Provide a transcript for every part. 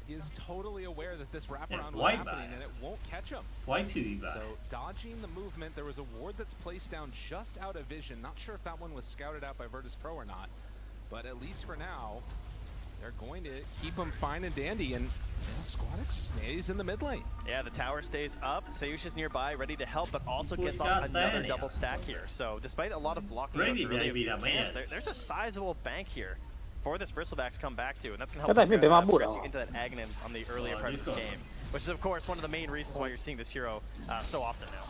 is totally aware that this wraparound was happening and it won't catch him. So dodging the movement, there was a ward that's placed down just out of vision. Not sure if that one was scouted out by Virtus Pro or not, but at least for now, they're going to keep him fine and dandy, and Squadix stays in the mid lane. Yeah, the tower stays up. Sayush is nearby, ready to help, but also gets off another double stack here. So despite a lot of blocking early of these games, there's a sizable bank here for this Bristleback to come back to, and that's going to help progress you into that Aghanims on the earlier part of this game, which is, of course, one of the main reasons why you're seeing this hero so often now.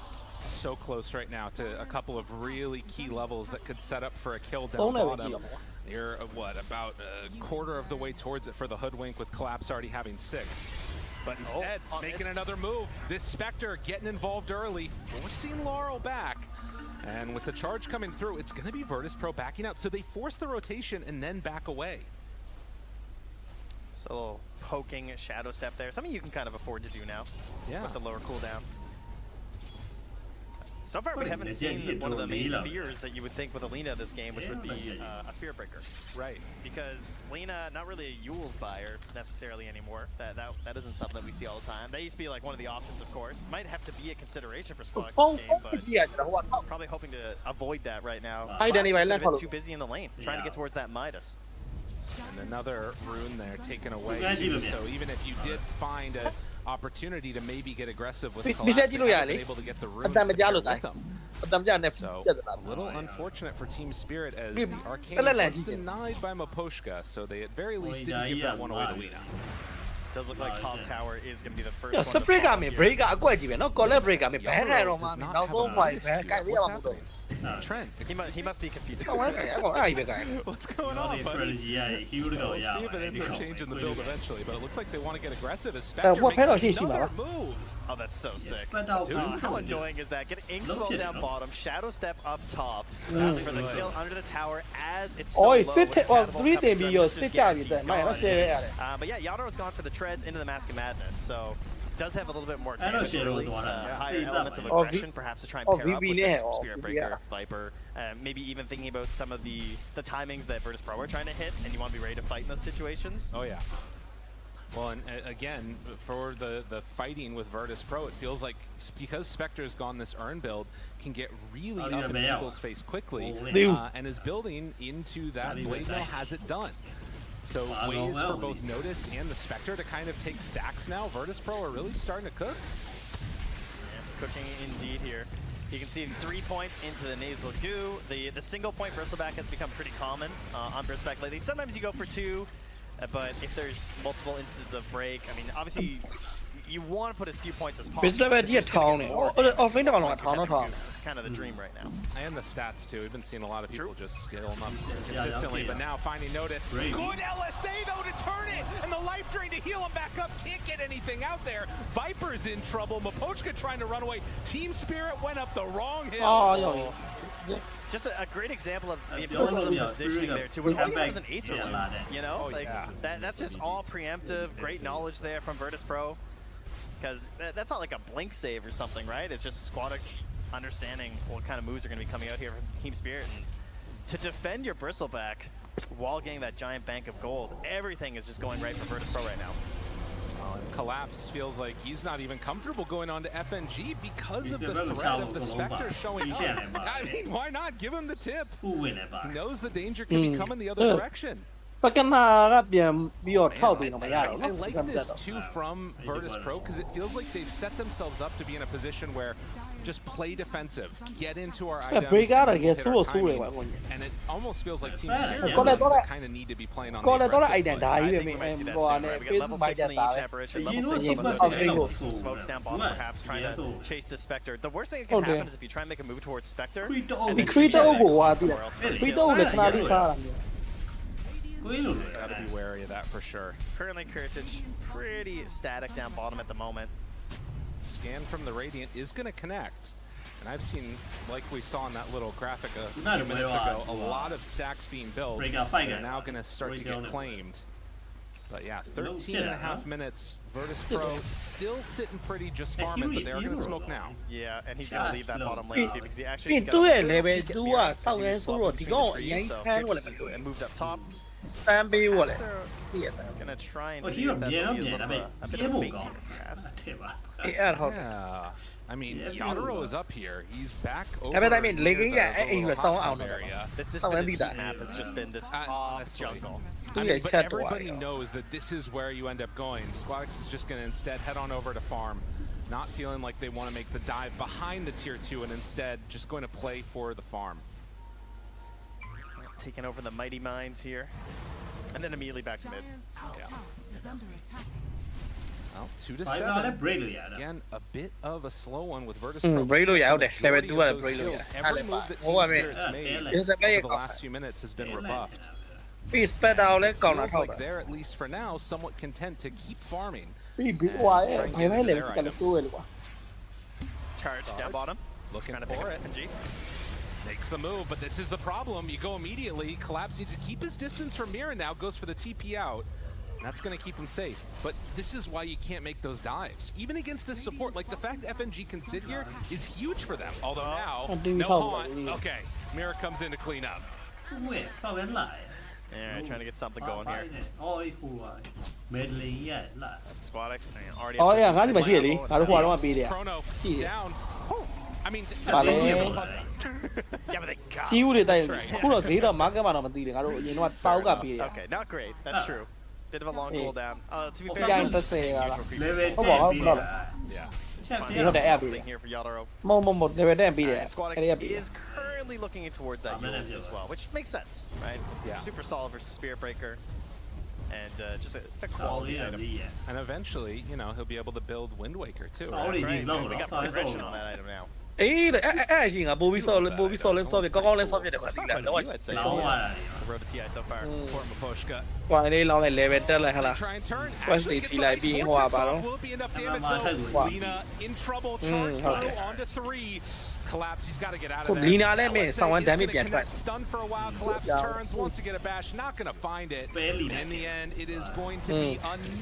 So close right now to a couple of really key levels that could set up for a kill down bottom. You're, what, about a quarter of the way towards it for the Hoodwink, with Collapse already having 6. But instead, making another move. This Spectre getting involved early. We're seeing Laurel back. And with the charge coming through, it's going to be Virtus Pro backing out. So they force the rotation and then back away. So a little poking shadow step there. Something you can kind of afford to do now with the lower cooldown. So far, we haven't seen one of the main fears that you would think with Alina this game, which would be a Spirit Breaker. Right. Because Lina, not really a Yule's buyer necessarily anymore. That isn't something that we see all the time. That used to be like one of the options, of course. Might have to be a consideration for Squadix this game, but probably hoping to avoid that right now. Just too busy in the lane, trying to get towards that Midas. And another rune there taken away. So even if you did find a opportunity to maybe get aggressive with Collapse, they haven't been able to get the runes to pair with them. So a little unfortunate for Team Spirit, as the Arcane was denied by Maposhka, so they at very least didn't give that one away to Lina. It does look like top tower is going to be the first one to fall here. Trent, he must be confused. What's going on, buddy? We'll see if it ends up changing the build eventually, but it looks like they want to get aggressive as Spectre makes another move. Oh, that's so sick. Dude, how annoying is that? Get Inkswell down bottom, Shadow Step up top. That's for the kill under the tower as it's so low. But yeah, Yano's gone for the treads into the Mask of Madness, so does have a little bit more damage early, higher elements of aggression, perhaps to try and pair up with this Spirit Breaker, Viper. Maybe even thinking about some of the timings that Virtus Pro are trying to hit, and you want to be ready to fight in those situations. Oh yeah. Well, and again, for the fighting with Virtus Pro, it feels like because Spectre's gone this Urn build, can get really up in people's face quickly, and is building into that Blade Mail has it done. So ways for both Notice and the Spectre to kind of take stacks now. Virtus Pro are really starting to cook. Yeah, cooking indeed here. You can see 3 points into the Nasal Goo. The single point Bristleback has become pretty common on Bristleback lately. Sometimes you go for 2, but if there's multiple instances of break, I mean, obviously you want to put as few points as possible. It's kind of the dream right now. And the stats too. We've been seeing a lot of people just steal them up consistently, but now finding Notice. Good LSA though to turn it, and the life drain to heal him back up. Can't get anything out there. Viper's in trouble. Mapochka trying to run away. Team Spirit went up the wrong hill. Just a great example of the importance of positioning there too. All you have is an Aether Lens, you know? That's just all preemptive, great knowledge there from Virtus Pro. Because that's not like a blink save or something, right? It's just Squadix understanding what kind of moves are going to be coming out here from Team Spirit. And to defend your Bristleback while getting that giant bank of gold, everything is just going right for Virtus Pro right now. And Collapse feels like he's not even comfortable going on to FNG because of the threat of the Spectre showing up. I mean, why not? Give him the tip. He knows the danger can be coming the other direction. I like this too from Virtus Pro because it feels like they've set themselves up to be in a position where just play defensive, get into our items, and it almost feels like Team Spirit kind of need to be playing on the aggressive play. I think we might see that soon, right? We got level 6 in the Each Apparition, level 6 on the some smokes down bottom perhaps, trying to chase the Spectre. The worst thing that can happen is if you try and make a move towards Spectre, and then gotta be wary of that for sure. Currently, Kurtic pretty static down bottom at the moment. Scan from the Radiant is going to connect. And I've seen, like we saw in that little graphic a few minutes ago, a lot of stacks being built. They're now going to start to get claimed. But yeah, 13.5 minutes. Virtus Pro still sitting pretty, just farming, but they're going to smoke now. Yeah, and he's going to leave that bottom lane too, because he actually got and moved up top. မ်းပေးဖို့လေ Gonna try and ဟို see ဟီး if ရော that မြင် will တော့ be မြင် a ဒါ bit ပေ of မဲ့ a ပြေး bait ဖို့ကောင်း here, perhaps. တယ်ပါ အဲ့ဟုတ် Yeah. I mean, Yadaro is up here. He's back over ဒါပေမဲ့ nearလေက the င်းကအဲ့အိမ် little ကိုစောင်း hot အောင် tub တော့ area. This Sao been em this đi heat đại? map has just been this Honestly. jungle. I Yeah, mean, but cat everybody wire. knows that this is where you end up going. Squadix is just going to instead head on over to farm, not feeling like they want to make the dive behind the tier 2 and instead just going to play for the farm. Taking over the mighty mines here. And then immediately back to mid. Well, 2 to 5 တော့လည်း 7. break လို့ရတယ် Again, a bit of a slow one with Virtus อืม Pro. break လို့ရဟုတ်တယ် level 2 ကလည်း Those break လို့ရ kills, အဲ့ every လည်းပါ move that ဟိုက Team ပဲ Spirit's madeဒီစပယ် over ရဲ့ the last few minutes has been rebuffed. ပြီး spread ကိုလည်းကောင်းတာ Feels ထောက် like တာ they're at least for now somewhat content to keep farming. ပြီးဘီဟွာရဲ့ဘယ်နဲ့လဲကလည်းဆိုးရလို့ကွာ Charge down bottom. Looking Trying to pick for up it. FNG. Makes the move, but this is the problem. You go immediately. Collapse needs to keep his distance from Mira now. Goes for the TP out. That's going to keep him safe. But this is why you can't make those dives. Even against this support, like the fact FNG can sit here is huge for them. Although now, no haunt. Okay, Mira comes in to clean up. ဝဲဆောက်ရလာ Alright, trying to get something going here. အော်ဟိုက medley ရလာ Squadix already. အော်ရငါးဒီမှာရှိရလေငါတို့ဟွာတော့ပေးတယ် Chrono down. I mean, ပါလေ Yeah, but they got ကြီးဦးတွေတိုက် That's right. ခုတော့ဈေးတော့ market မှာတော့မသိတယ်ငါတို့အရင်တော့တောက်ကပေးတယ် Okay, not great. That's true. Bit of a long cooldown. To be ပြ fair, ိုင်30ကလား level ဟုတ်ပါဘူး 10 ဟုတ်ပါဘူး yeah. ချက် find ပြရ ဟုတ်တယ် အဲ့ဒါပေးတယ် something here for Yadaro. မဟုတ်မဟုတ် level 10ပေးတယ် And Squadix အဲ့ဒါပေးတယ် is currently looking towards that Yules as well, which makes sense, right? Yeah. Super solid versus Spirit Breaker. And just a အော် quality ရ item. ရ And eventually, you know, he'll be able to build Wind Waker too. Oh, right? That's right. no, We no, got sorry, progression sorry. on that item now. အေးအဲ့အရှင်ကပို့ပြီးဆော့လဲပို့ပြီးဆော့လဲဆော့ပြကောင်းကောင်းလဲဆော့ပြတယ်ကွာ That's ဒီ not လား quite တော့ a few, I'd say. လောင်းသွားတာ The road to TI so far. For Maposhka. ကွာလေးလောင်းလိုက် level တက်လိုက်ဟလား Try and turn. Quest Actually they gets be the like nice being vortex hoa, off. bro. Will be enough Wow. damage Wow. though. Lina in trouble. Charge okay. through onto 3. Collapse. He's got to get out of So there. Linaလည်းမင်း LSA someone is damage gonna ပြန်ထွက် connect. Stun for a while. Collapse Yeah. turns. Wants to get a bash. Not going to find it. Barely. In the end, it is going to be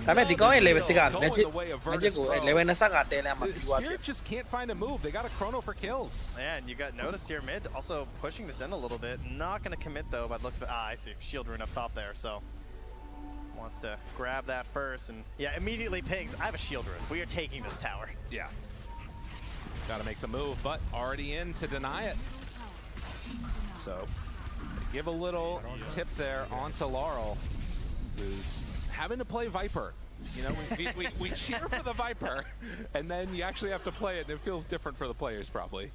ဒါပေမဲ့ဒီကောင်းရဲ့ level 6က going legit the way of legit Virtus ကို Pro. level 25ကတဲလမ်းမှာ The ပြီးသွားပြီ Spirit just can't find a move. They got a chrono for kills. Yeah, and you got Notice here mid, also pushing this in a little bit. Not going to commit though, but looks. I see. Shield rune up top there, so wants to grab that first, and yeah, immediately Pigs. I have a shield rune. We are taking this tower. Yeah. Got to make the move, but already in to deny it. So, give a little tip there onto Laurel, who's having to play Viper. You know, we cheer for the Viper, and then you actually have to play it, and it feels different for the players, probably.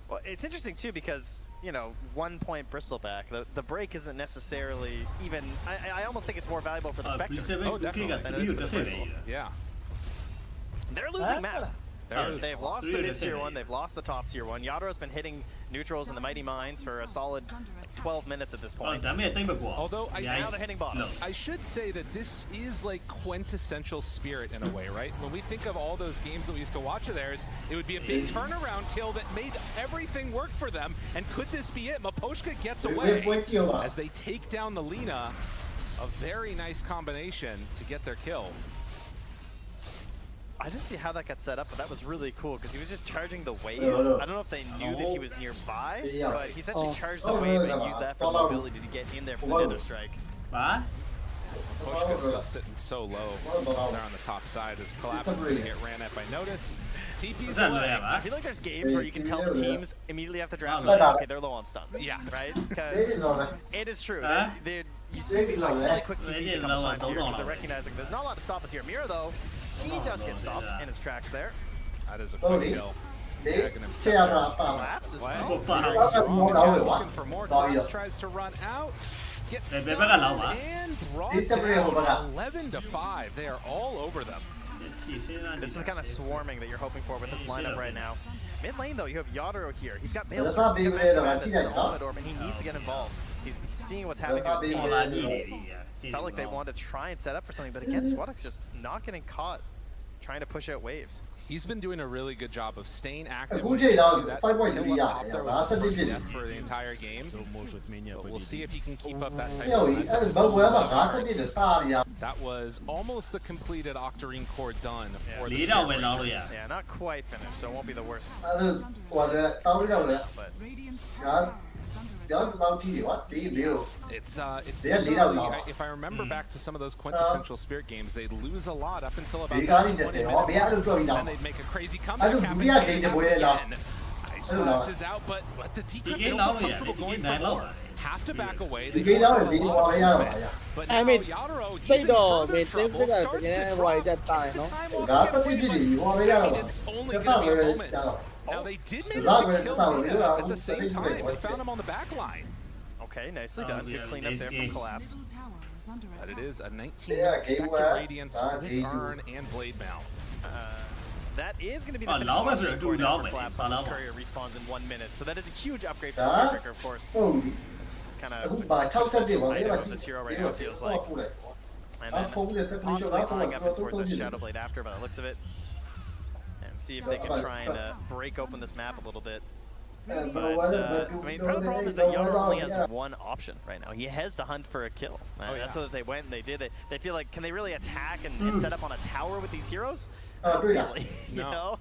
Well, it's interesting too because, you know, 1 point Bristleback, the break isn't necessarily even. I almost think it's more valuable for the Spectre. Oh, definitely. တပြီးတော့ဆက်နေရ Yeah. They're losing map. There They've lost the mid tier 1, they've lost the top tier 1. Yadaro's been hitting neutrals in the Mighty Mines for a solid 12 minutes at this အော် point. ဒါပေမဲ့တိတ်မကွာ Although Now they're hitting bottom. I should say that this is like quintessential Spirit in a way, right? When we think of all those games that we used to watch of theirs, it would be a big turnaround kill that made everything work for them. And could this be it? Maposhka gets away as they take down the Lina. A very nice combination to get their kill. I didn't see how that got set up, but that was really cool because he was just charging the wave. I don't know if they knew that he was nearby, but he essentially charged the wave and used that for the ability to get in there for the nether strike. ပါ Maposhka's still sitting so low there on the top side as Collapse is going to get ran at by Notice. TP's away. I feel like there's games where you can tell the teams immediately after draft, okay, they're low on stuns. Yeah. Right? Because it is true. You see these like really quick TPs a couple times here because they're recognizing there's not a lot to stop us here. Mira, though, he does get stopped in his tracks there. That is a quick kill. Dragging himself. Collapse is well. Looking for more. Collapse tries to run out. Gets stunned and brought down 11 to 5. They are all over them. This is the kind of swarming that you're hoping for with this lineup right now. Mid lane, though, you have Yadaro here. He's got Maelstrom, he's got Master Madness, and Ultimate Orb, and he needs to get involved. He's seeing what's happening to his team. Felt like they wanted to try and set up for something, but again, Squadix just not getting caught trying to push out waves. He's been doing a really good job of staying active.估 You 計 can 就 see that 5 point kill 3 up top there was the 7 first 點 death for the entire game. But we'll see if he can keep up that type 因 of 為 momentum. 冇會一個假啲就3呀。 That was almost the completed Octarine core done for the 4တော့ Spirit ဝင်လောင်းလို့ရ Yeah, not quite finished, so it won't be the worst. 或者到呢度咧， But 嚇 It's definitely, if I remember back to some of those quintessential Spirit games, they'd lose a lot up until about the 20-minute, then they'd make a crazy comeback happen. Ice Blast is out, but the Decrypt feel more comfortable going for more. Have to back away. They force a lot of movement. But now Yadaro, he's in further trouble, starts to drop. Is the time off to get away? It's only going to be a moment. Now they did manage to kill Dina at the same time. They found him on the back line. Okay, nicely done. Good cleanup there from Collapse. But it is a 19-minute Spectre Radiance with Urn and Blade Mail. That is going to be the finish for Collapse once his courier respawns in 1 minute. So that is a huge upgrade for the Spearbreaker, of course. It's kind of this hero right now, it feels like. And then possibly flying up towards the Shadow Blade after, by the looks of it. And see if they can try and break open this map a little bit. But, I mean, part of the problem is that Yadaro only has one option right now. He has to hunt for a kill. That's what they went and they did. They feel like, can they really attack and set up on a tower with these heroes? Not really, you know?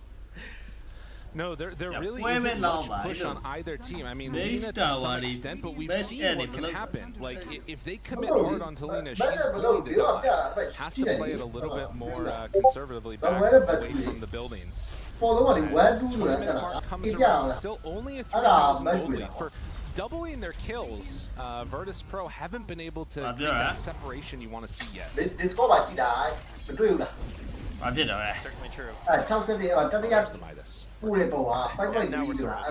No, there really isn't much push on either team. I mean, Lina to some extent, but we've seen what can happen. Like, if they commit hard onto Lina, she's going to die. Has to play it a little bit more conservatively back away from the buildings. As 20-minute mark comes around, still only a 3,000 gold lead. For doubling their kills, Virtus Pro haven't been able to get that separation you want to see yet. Certainly true. There's the Midas. Now we're sorry.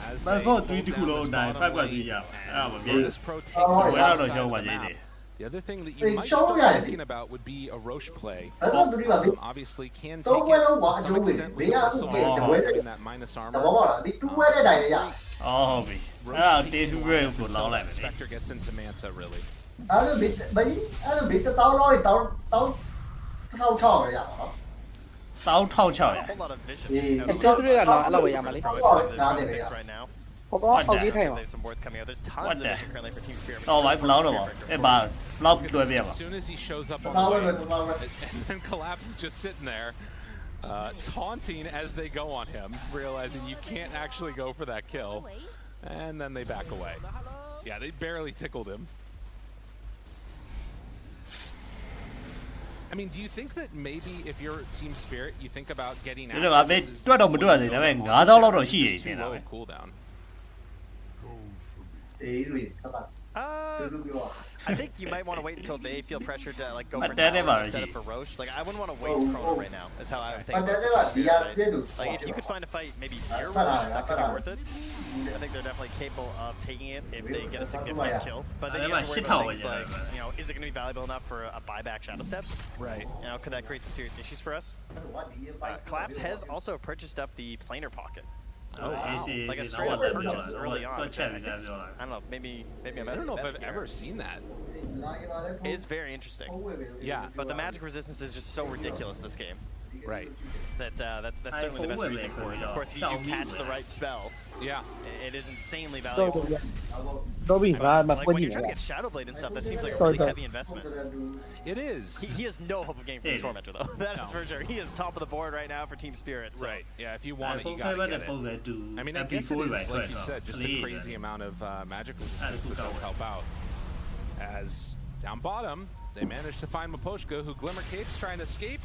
As But they for hold 3 to down cool this down, bottom 5 lane, yeah. and Virtus Pro take the top side of the map. The other thing that you might start thinking about would be a Roche play. Obviously can take it to some extent with the whistle having that minus armor. Spectre gets into Manta really. A whole lot of vision. Right now. There's some boards coming out. There's tons of vision currently for Team Spirit. As soon as he shows up on the wave, and then Collapse is just sitting there, taunting as they go on him, realizing you can't actually go for that kill, and then they back away. Yeah, they barely tickled him. I mean, do you think that maybe if you're Team Spirit, you think about getting out? It's too low of cooldown. I think you might want to wait until they feel pressured to like go for towers instead of for Roche. Like I wouldn't want to waste Chrono right now. Is how I would think about it. Like if you could find a fight maybe near Roche, that could be worth it. I think they're definitely capable of taking it if they get a significant kill. But then you have to worry about things like, you know, is it going to be valuable enough for a buyback Shadow Step? Right. You know, could that create some serious issues for us? Collapse has also purchased up the planar pocket. Oh, wow. Like a straight up purchase early on. I don't know, maybe I'm I don't know if I've ever seen that. It's very interesting. Yeah. But the magic resistance is just so ridiculous this game. Right. That's certainly the best reasoning for it. Of course, if you do catch the right spell, yeah, it is insanely valuable. Like when you're trying to get Shadow Blade and stuff, that seems like a really heavy investment. It is. He has no hope of getting from the Tormentor, though. That is for sure. He is top of the board right now for Team Spirit. So. Right. Yeah. If you want it, you gotta get it. I mean, I guess it is, like you said, just a crazy amount of magic resistance that does help out. As down bottom, they managed to find Maposhka, who Glimmer Cape's trying to escape.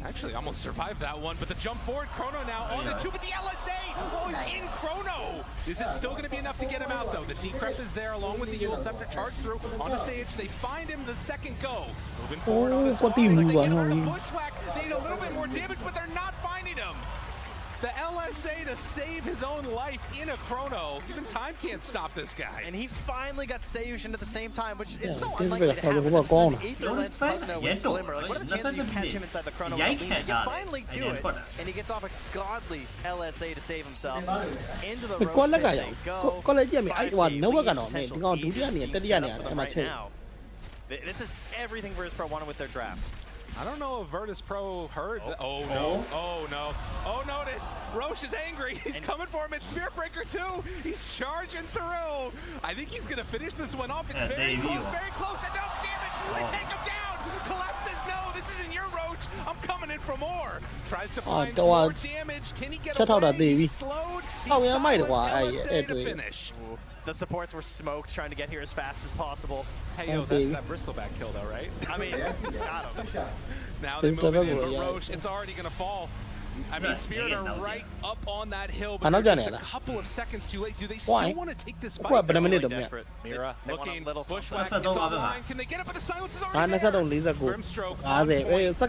Actually, almost survived that one, but the jump forward, Chrono now on the two, but the LSA! Oh, he's in Chrono! Is it still going to be enough to get him out, though? The Decrypt is there, along with the Yule Scepter charge through onto Sage. They find him the second go. Moving forward on this wall, they get him on the bushwhack. They need a little bit more damage, but they're not finding him. The LSA to save his own life in a Chrono. Even time can't stop this guy. And he finally got Seiyushin at the same time, which is so unlikely to happen. This is an Aether Lens Pugno with Glimmer. Like, what are the chances you catch him inside the Chrono? You finally do it, and he gets off a godly LSA to save himself. Into the Roche pit they go. 5K This is everything Virtus Pro wanted with their draft. I don't know if Virtus Pro heard. Oh no! Oh no! Oh notice! Roche is angry. He's coming for him. It's Spearbreaker too. He's charging through. I think he's gonna finish this one off. It's very close, enough damage. They take him down. Collapses. No, this isn't your Roche. I'm coming in for more. tries to Oh, find go more on. damage. Can he get Shut out that away? baby. He's slowed. He Oh, yeah, I might silenced have. LSA to finish. The supports were smoked, trying to get here as fast as possible. Hey, yo, that's that bristleback kill, though, right? I mean, got him. Now they move it in, but Roche, it's already going to fall. I mean, Spirit are right up on that hill, but they're just a couple of seconds too late. Do they still want to take this fight? They're really desperate. Mira looking, bushwhack, What's that it's on the other line. one? Can they get it? But the silence is already there. Grimstroke on point. With the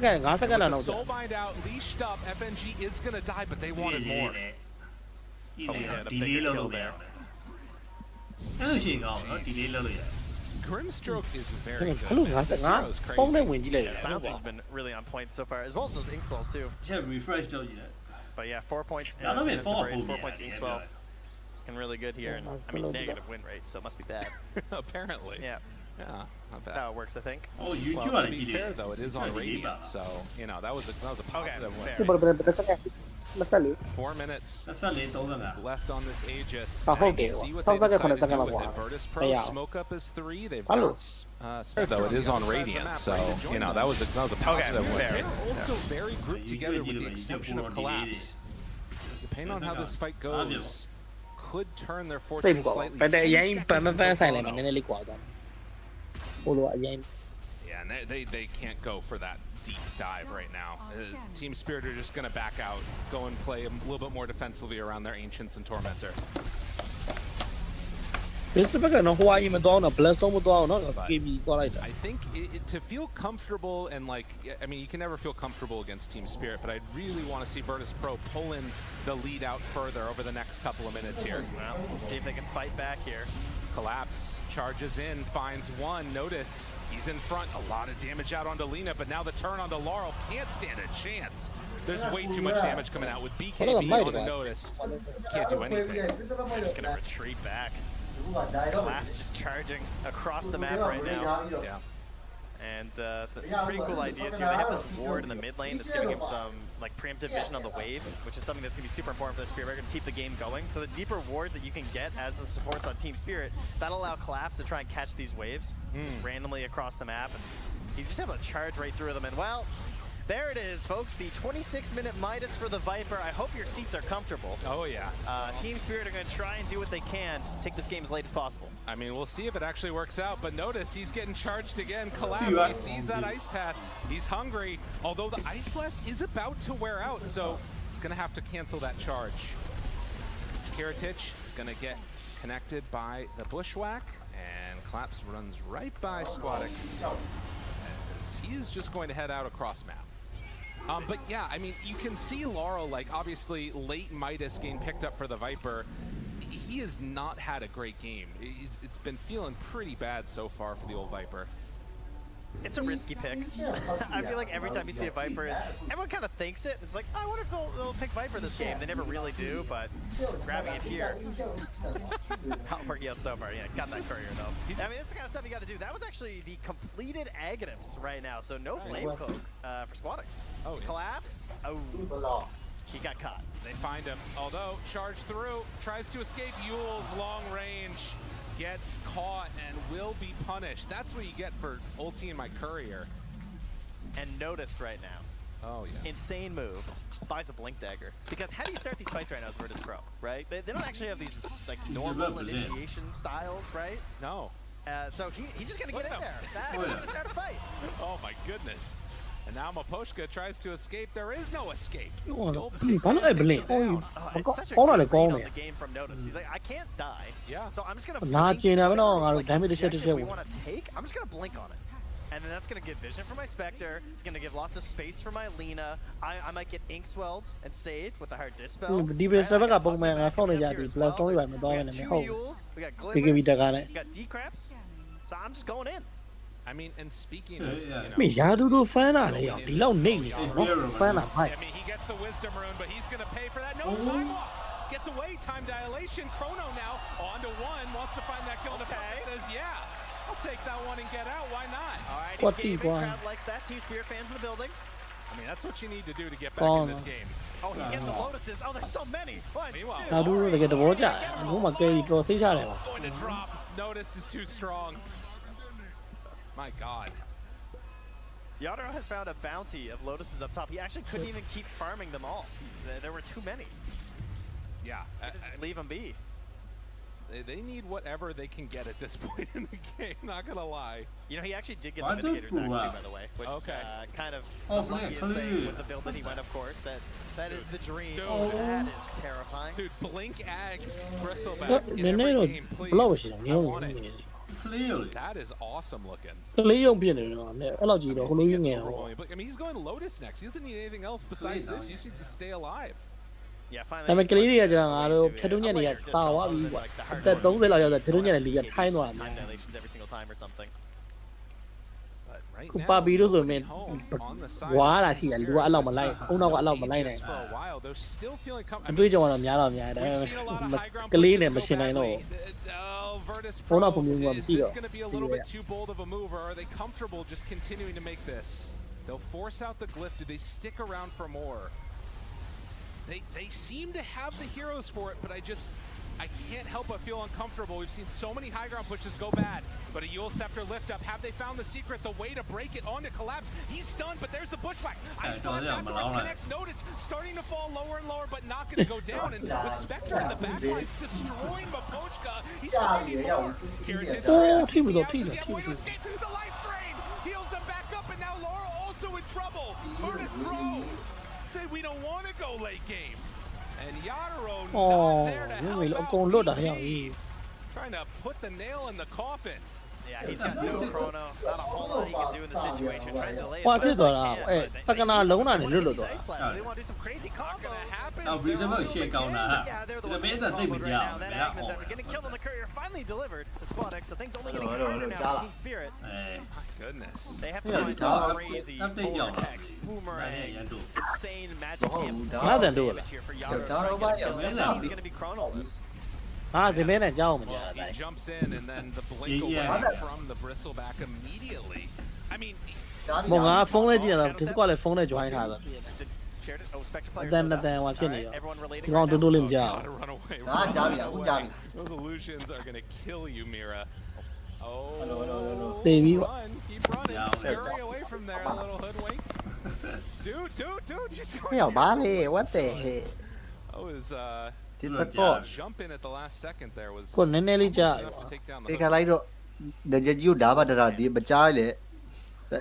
Soulbind out, leashed up, FNG is going to die, but they wanted more. ဒီလေးလောက်လို့ပဲအဲ့လိုရှိရင်ကောင်းနော်ဒီလေးလောက်လို့ရတယ် Grimstroke is very good. Hello, man. guys. This hero is crazy. Yeah, Silence's been really on point so far, as well as those Inkswells too. ချက် refresh လုပ်ကြည့်တယ် But yeah, 4 points. I love it, Demon four Embrace, 4 yeah, points yeah, Inkswell. yeah. Looking really good here, and I mean negative win rate, so it must be bad. Apparently. Yeah, Yeah, not that's bad. how it works, I think. Oh YouTube Well, က to လည်းကြ be ည့်တယ် fair, though, it is on Radiant, so, you know, that was a positive win. fair. 4 minutes 24 35 left on this Aegis. Oh, Now you okay. can see what How they about decide to that do with one? it. Virtus Pro Yeah. smoke up is 3. They've Hello. got though it is on Radiant, so you know that was a positive win. fair. They're also very grouped together with the exception of Collapse. Depending on how this fight goes, could turn their စိတ် fortune ပေါ့ slightly. ပဲတဲ့ 10 အရင် seconds ပန်းပ until န်းဆိုင်လိုက်မှာ Chrono. နည်းနည်းလေးကွာသွားဟိုလိုအရင် Yeah, and they can't go for that deep dive right now. Team Spirit are just going to back out, go and play a little bit more defensively around their Ancients and Tormentor. This is because no Hawaii မတော့တော့ blast တော့မတော့နော် KB သွားလိုက်တာ I think to feel comfortable and like, I mean, you can never feel comfortable against Team Spirit, but I really want to see Virtus Pro pull in the lead out further over the next couple of minutes here. Well, let's see if they can fight back here. Collapse, charges in, finds one, noticed, he's in front, a lot of damage out onto Lena, but now the turn onto Laurel, can't stand a chance. There's way too much damage coming out with BKB on the noticed. Can't do anything. They're just gonna retreat back. Collapse just charging across the map right now. Yeah. And some pretty cool ideas here. They have this ward in the mid lane that's giving him some like preemptive vision on the waves, which is something that's going to be super important for the Spirit. We're going to keep the game going. So the deeper wards that you can get as the supports on Team Spirit, that'll allow Collapse to try and catch these waves just randomly across the map. And he's just able to charge right through them. And well, there it is, folks. The 26-minute Midas for the Viper. I hope your seats are comfortable. Oh, yeah. Team Spirit are going to try and do what they can to take this game as late as possible. I mean, we'll see if it actually works out, but notice he's getting charged again. Collapse, he sees that ice path. He's hungry, although the ice blast is about to wear out, so it's going to have to cancel that charge. Skiritich is going to get connected by the bushwhack, and Collapse runs right by Squadix. He's just going to head out across map. But yeah, I mean, you can see Laurel, like, obviously late Midas getting picked up for the Viper. He has not had a great game. It's been feeling pretty bad so far for the old Viper. It's a risky pick. I feel like every time you see a Viper, everyone kind of thinks it. It's like, I wonder if they'll pick Viper this game. They never really do, but grabbing it here. Not working out so far. Yeah, got that courier though. I mean, that's the kind of stuff you got to do. That was actually the completed Aghanims right now, so no Flame Cloak for Squadix. Oh, yeah. Collapse. Oh, he got caught. They find him, although charged through, tries to escape. Yule's long range, gets caught and will be punished. That's what you get for ulting my courier. And noticed right now. Oh, yeah. Insane move. Buys a Blink Dagger. Because how do you start these fights right now as Virtus Pro, right? They don't actually have these like normal initiation styles, right? No. So he's just going to get in there. That's how to start a fight. Oh, my goodness. And now Maposhka tries to escape. There is no escape. ဘာလို့အဲ့ဘလင် It's such a ဟောလာ good လေကောင်း read နေ on the game from Notice. He's like, I can't die. Yeah. So I'm just going to နာကျင်တာပဲနော်ငါတို့ like, damage တစ်ချက် objective တစ်ချက် we want to take. I'm just going to blink on it. And then that's going to give vision for my Spectre. It's going to give lots of space for my Lena. I might get Inkswelled and saved with the hard dispel. ဒီဘက်စဘက်ကပုံမှန်ငါဆောင်းနေကြပြီ blast တော့ရမှာတော့နေမယ်ဟုတ် We got BKB glimmers. တကားနဲ့ We got decraps. So I'm just going in. I mean, and speaking of, you မ know, င်းယာဒူတို့ဖန်တာလေဒီလောက်နေနေနော်ဖန်တာဖိုက် I mean, he gets the Wisdom Rune, but he's going to pay for that. No time off. Gets away. Time dilation. Chrono now on to one. Wants to find that kill. Okay. Says, yeah, I'll take that one and get out. Why not? All right, What he's gaming. the one? Crowd likes that. Team Spirit fans in the building. I mean, that's what you need to do to get back in this game. Oh, he's getting the Lotuses. Oh, there's so many. One, Meanwhile, ယာဒူတို့တကယ်သဘောကျတယ်ဘုမကယ်ရီတော်သိချတယ်ပါ going to drop. Notice is too strong. My God. Yadro has found a bounty of Lotuses up top. He actually couldn't even keep farming them all. There were too many. Yeah. Just leave them be. They need whatever they can get at this point in the game, not gonna lie. You know, he actually did get the Mitigator's Axe too, by the way. Which, kind of the luckiest thing with the build that he went, of course. That is the dream. Dude. That is terrifying. Dude, blink Axe, Bristleback in နည်းနည်း every တော့ game, ဘလောက် please. ရှိတာ I ညောင်း want နေ it. တယ် Clear. That is awesome looking. ကလေးရုံဖြစ်နေတော့အဲ့လောက်ကြီးတော့ဟိုလိုကြီးငယ်တော့ Overwhelming. But, I mean, he's going Lotus next. He doesn't need anything else besides this. He just needs to stay alive. Yeah, ဒါပေမဲ့ကလေးတွေကကျတော့ငါတို့ဖြတ်တုံးညက်တွေကပါသွားပြီကွာအသက်30လောက်ရောက်တော့ဖြတ်တုံးညက်တွေလီကထိုင်းသွားတာ time dilations every single time or something. But right ခု now, ပါပြီးလို့ဆိုရင် home on the side. ဝါလာရှိတယ်လူကအဲ့လောက်မလိုက်အုံနောက်ကအဲ့လောက်မလိုက်နိုင် For a while, they're still feeling အတွေ့အကြုံကတော့များတော့များတယ်ဒါပေ We've seen a lot of မဲ့ high ground ကလေး pushes နဲ့မ go ရှင်နိုင်တော့ badly. Virtus Hold Pro, up, I'm gonna is see this though. going to be a little bit too bold of a move, or are they comfortable just continuing to make this? They'll force out the glyph. Do they stick around for more? They seem to have the heroes for it, but I can't help but feel uncomfortable. We've seen so many high ground pushes go bad, but a Yule Scepter lift up. Have they found the secret, the way to break it onto Collapse? He's stunned, but there's the Bushwhack. Ice Blast afterwards connects. Notice starting to fall lower and lower, but not going to go down. And with Spectre in the backlines destroying Mapochka, he's finding more. Kiritich does he have a way to escape? The life drain heals them back up, and now Laurel also in trouble. Virtus Pro say we don't want to go late game. And Yadro not there to help out VP. Trying to put the nail in the coffin. Yeah, he's got no chrono. Not a whole lot he can do in the situation. Trying to delay it. ဟွာဖြစ်သွားတာအဲပကနာလုံးလာနေလွတ်လွတ် These သွား ice blasts, they want to do some crazy combo. Now, Brisbane shit going on. Yeah, they're the ones The getting thing comboed with right Jao, now. That yeah, Agnes, after getting killed on the courier, finally delivered to Squad X, so things only getting harder now for Team Spirit. Goodness. They have to Yeah, find it's some tough. crazy Update Jao. vortex, boomerang, insane magic Oh, Nothing to it. damage here for Yadro. Down Trying to over get a kill. here. He's going to be chronoless. ဟာဒီမဲနဲ့ကြောက်မှကြာ Well, တယ် he jumps in and then the blink Yeah. away from the bristleback immediately. I mean, ဘောငါဖုန်းလေးကြည့်ရတာဒီစကွာလည်းဖုန်းနဲ့ join ထားတာ Shared it. Oh, Spectre players. အတန် go တန် dust. ဟွာဖြစ်နေ Alright, ရော everyone relating ဒီကောင် right တူ now. တူလေးမကြောက် gotta run away. Ah, run Javi, away. Javi. Those illusions are gonna kill you, Mira. Oh, Baby. run, keep running, Yeah, scurry away from there, a little hoodwink. Dude, just ဟဲ့ဘာလဲ what the heck that was ဒီတကော jump in at the last second there was ကိုနည်းနည်းလေးကြာ enough to take down the ဒီ hood. ခါလိုက်တော့ဒကြကြီးကိုဓာပါတတာဒီမကြားလေ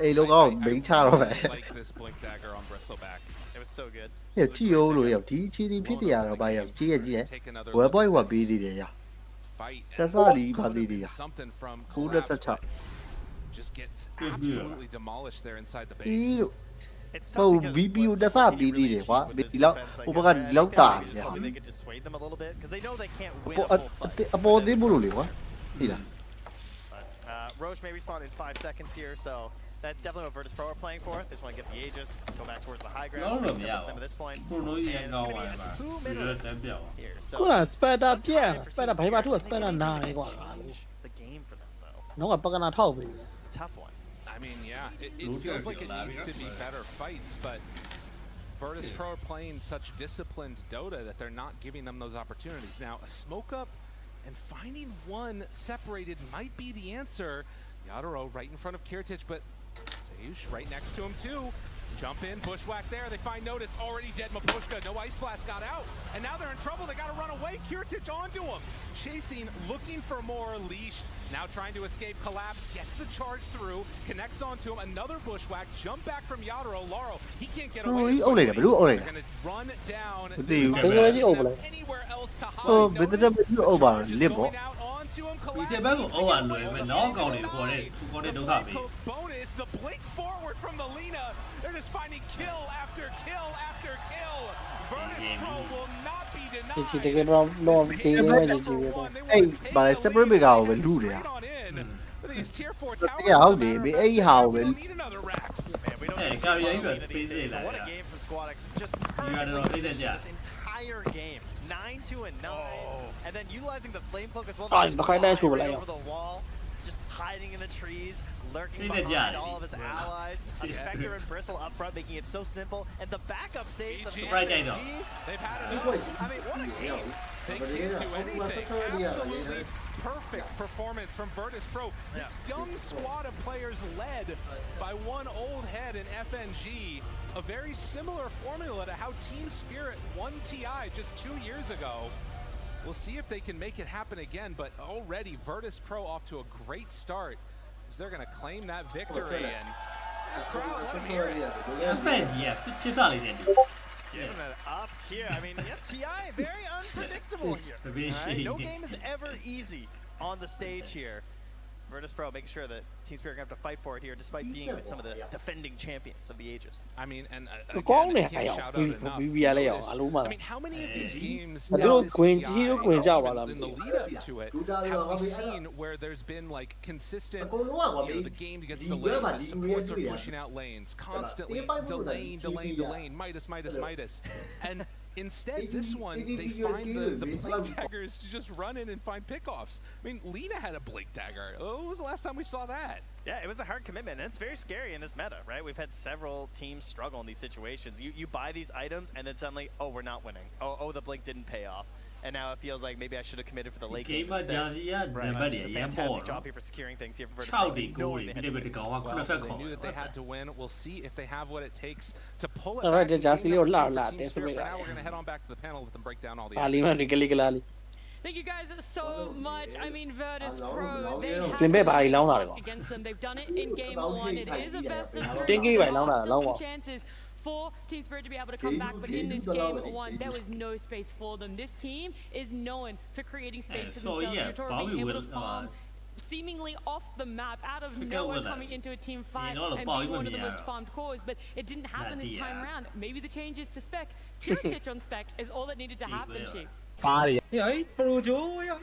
အေးလောကောဘိန်းချတော့ပဲ I like this blink dagger on bristleback. It was so good. ဟဲ့ကြည့်ရောလို့ရောက်ဒီအချီးဖြစ်တရားတော့ဘာရောက်ကြည့်ရကြည့်ရ Take another ဝယ် look ပွို at င်းဝယ် this. ပေးသေးတယ်ရ Fight. That's and all he could have probably been did. something from 9 Collapse, 16 but just gets Good absolutely demolished there inside the အေး base. လို့ It's ဟို tough because VP ကို what's တက်စ really ပြီးသေးတယ်ကွာ cheap with ဒီ this လောက် defense, I ဟို guess, ဘက်က right? ဒီလောက် I တာ think နေ maybe they could dissuade them a little bit because they know they can't win ပေါ် a full fight. အပေါ်သေးဘူးလို့လေကွာဒီလား But Roche may respawn in 5 seconds here, so that's definitely what Virtus Pro are playing for. They just want to get the Aegis, go back towards the high ground, No, no, reset yeah. them at this point. Projo And Pepegs it's going to be Watch a 2 TS. minute Good here. So ကိုကစပက်တာပြက် some စပက်တာ time ဘိုင် for ဘာ Team သူကစပက် Spirit. တာ They နာ need နေ to ကွာ change the game for them, though. နောက်ကပကနာထောက်ပြီ It's a tough one. I mean, yeah, it Luke feels is like it alive, needs to be yeah. better fights, but Virtus Pro are playing such disciplined Dota that they're not giving them those opportunities. Now, a smoke up and finding one separated might be the answer. Yadro right in front of Kiritich, but Sayush right next to him too. Jump in, bushwhack there. They find Notice, already dead Mapochka. No Ice Blast got out, and now they're in trouble. They got to run away. Kiritich onto him, chasing, looking for more. Leashed, now trying to escape. Collapse, gets the charge through, connects onto him. Another bushwhack. Jump back from Yadro. Laro, he can't get away. Oh, They're he oh, like gonna run down. They- Anywhere else to hide. ဟိုဘယ်တဲ့ဘယ်လိုပါလစ်ပေါ့ Going out onto him. ဒီ Collapse. စက်ဘက်ကိုအော်အလွယ်ပဲနော်ကောင်းနေခေါ်တဲ့ခေါ်တဲ့ဒုက္ခပဲ Bonus, the blink forward from the Lina. They're just finding kill after kill after kill. Virtus Pro will not be ဒီချီတ denied. ကယ်တော့တော့တေးနေမယ်ကြီးပဲ အေးဗာလေ separate big ကိုပဲလူတယ် These tier 4 တ towers. ကယ်ဟုတ်တယ်ဘေးအဲ့ဟာကိုပဲ We'll need another Rax. Man, we don't Hey, need to Gary, see you got any of big these. day, What a yeah. game for Squad X. Just got it perfectly on, positioned yeah. this entire game. 9-2-9. Oh. And then utilizing the flame cloak as well. Ah, to baka na fly siya, wala right yun. over the wall. Just hiding in the trees. Lurking Hindi behind dyan. all of his allies. A Spectre and Bristle up front, making it so simple. And the backup saves of BG. Right, I know. They've had enough. I mean, what a game. They can't do anything. Absolutely perfect performance from Virtus Pro. This young squad of players led by one old head in FNG, a very similar formula to how Team Spirit won TI just 2 years ago. We'll see if they can make it happen again, but already Virtus Pro off to a great start as they're going to claim that victory. And the crowd, let them hear it. Giving it up here. I mean, yeah, TI, very unpredictable here. Right? No game is ever easy on the stage here. Virtus Pro making sure that Team Spirit are going to have to fight for it here, despite being with some of the defending champions of the Aegis. I mean, and again, I can't shout out enough. I mean, how many of these games in the lead up to it have we seen where there's been like consistent, the game gets delayed, the supports are pushing out lanes, constantly delaying, Midas. And instead, this one, they find the Blink Daggers to just run in and find pickoffs. I mean, Lina had a Blink Dagger. When was the last time we saw that? Yeah, it was a hard commitment, and it's very scary in this meta, right? We've had several teams struggle in these situations. You buy these items, and then suddenly, oh, we're not winning. Oh, the Blink didn't pay off. And now it feels like maybe I should have committed for the late game instead. Right, just a fantastic job here for securing things here for Virtus Pro. They knew that they had to win. We'll see if they have what it takes to pull it Alright, back. just For now, we're going to head on back to the panel, let them break down all the Thank you guys so much. I mean, Virtus Pro, they have against them. They've done it in game 1. It is a best of 3. Still some chances for Team Spirit to be able to come back, but in this game 1, there was no space for them. This team is known for creating space for themselves. You're being able to farm seemingly off the map, out of nowhere, coming into a team fight and being one of the most farmed cores, but it didn't happen this time around. Maybe the changes to spec, pure titch on spec is all that needed to happen, Chief. Projo